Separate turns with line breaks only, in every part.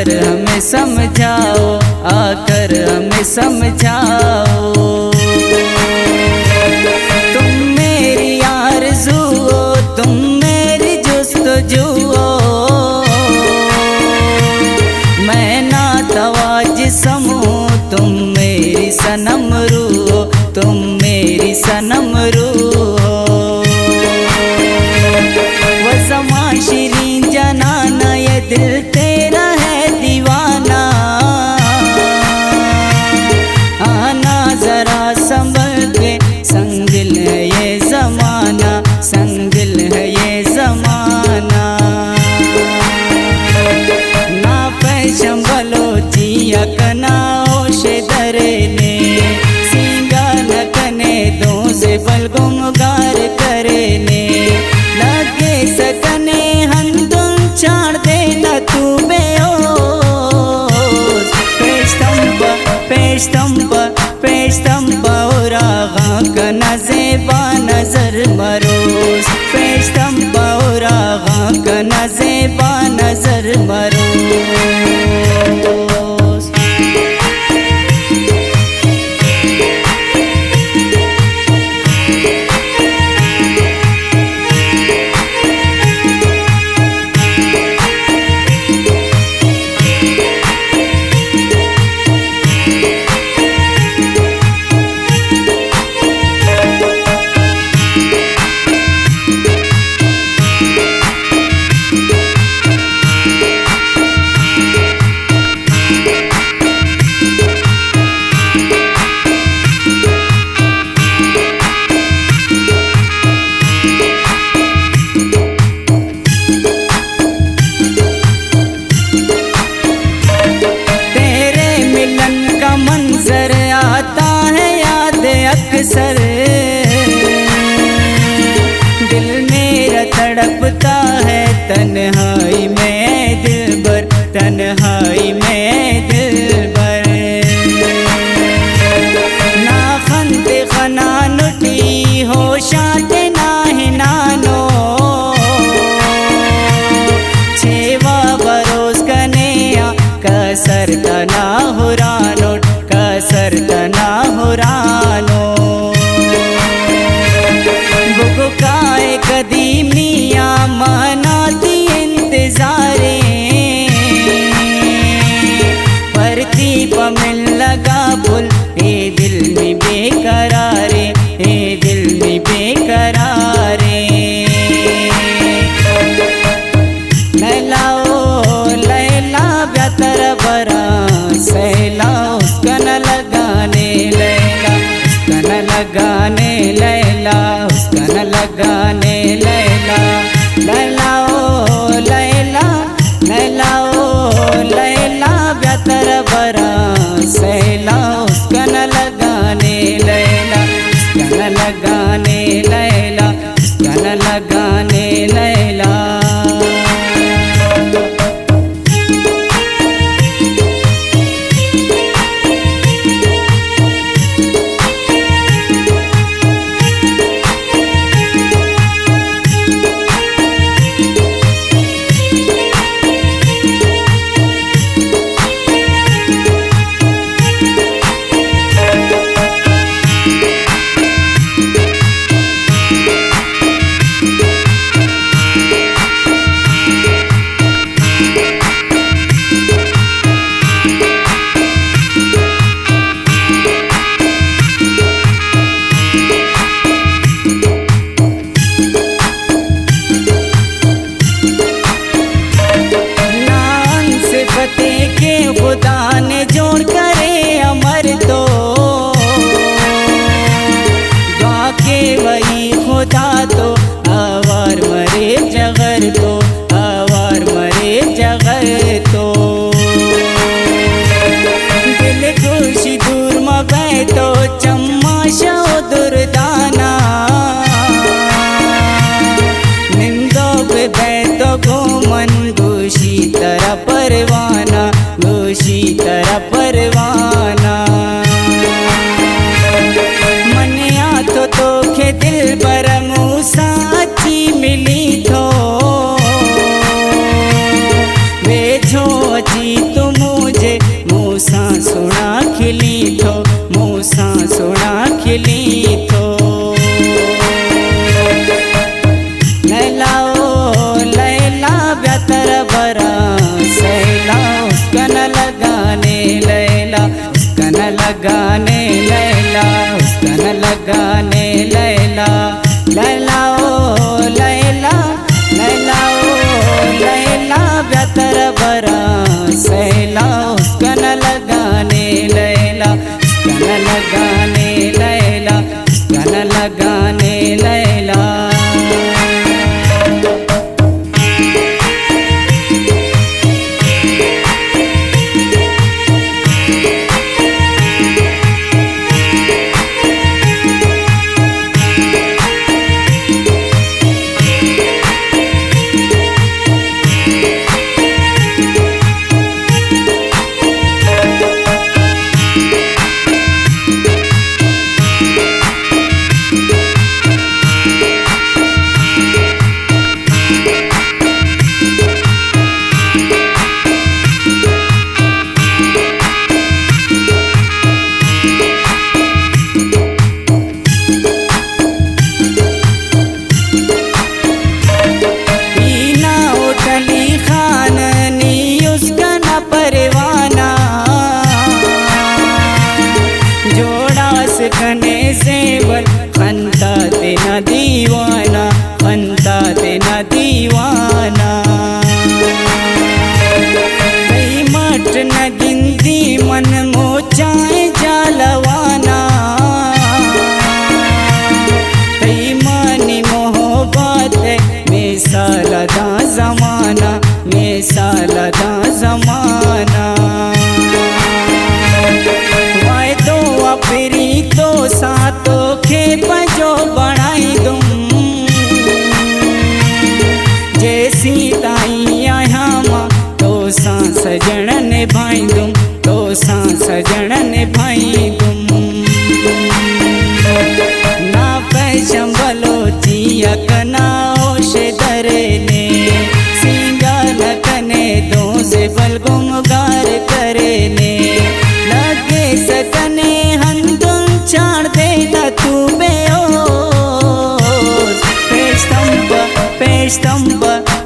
आकर हमें समझाओ, आकर हमें समझाओ। तुम मेरी आरज़ू हो, तुम मेरी जुस्तजू हो, मैं नातवा जिस्म हूँ, तुम मेरी सनम रूह हो, तुम मेरी सनम रूह हो। वो ज़मां शिरीं जनाना, ये दिल तेरा है दीवाना, आना ज़रा संभल के, संगिल है ये ज़माना, संगिल है ये ज़माना। ना पैशंबलो जिया कना ओशे दरेने, सींगा न कने दो से बलगुमगार करेने, लगे सकने हंदुम छाड़ देना तू बेओस। पेशतंबा और आगा का नज़ेबा नज़र मरोस, पेशतंबा और आगा का नज़ेबा नज़र मरोस। मंजर आता है याद अक्सर, दिल मेरा तड़पता है तन्हाई में दिलबर, तन्हाई में दिलबर। ना खंते खना नुटी हो शाते ना है नानो, छेवा बरोस कनेया कसर तना हुरानो, कसर तना हुरानो। बुगकाए कदीमिया मनाती इंतजारे, परती पमिल लगा पुल ए दिल में बेकरारे, ए दिल में बेकरारे। लैला ओ लैला बेहतर बरा सहला, उसका न लगाने लैला, उसका न लगाने लैला, उसका न लगाने लैला। लैला ओ लैला, लैला ओ लैला बेहतर बरा सहला, उसका न लगाने लैला, उसका न लगाने लैला, उसका न लगाने लैला। खिली थो मूसा सोना खिली थो। लैला ओ लैला बेहतर बरा सैला उसका न लगाने लैला उसका न लगाने लैला उसका न लगाने लैला। लैला ओ लैला लैला ओ लैला बेहतर बरा सैला उसका न लगाने लैला उसका न लगाने लैला उसका न लगाने लैला। कने सेवल खंता तेना दीवाना खंता तेना दीवाना। कई मट न गिनती मन मोचाए जालवाना कई मानी मोहब्बत में सालदा जमाना में सालदा जमाना। फिरी तो सातो खेप जो बनाई दूं जैसी ताई आया माँ तो सा सजन निभाई दूं तो सा सजन निभाई दूं। ना पैशम बलोचिया कना ओशे दरने सिंगा लकने दो से बलगुम गार करने लगे सकने चार देना तू बेओस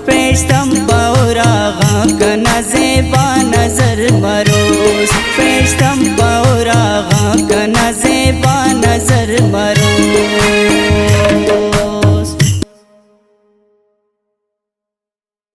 पेशतंब और आगा का नज़ेबा नजर मरोस पेशतंब और आगा का नज़ेबा नजर मरोस।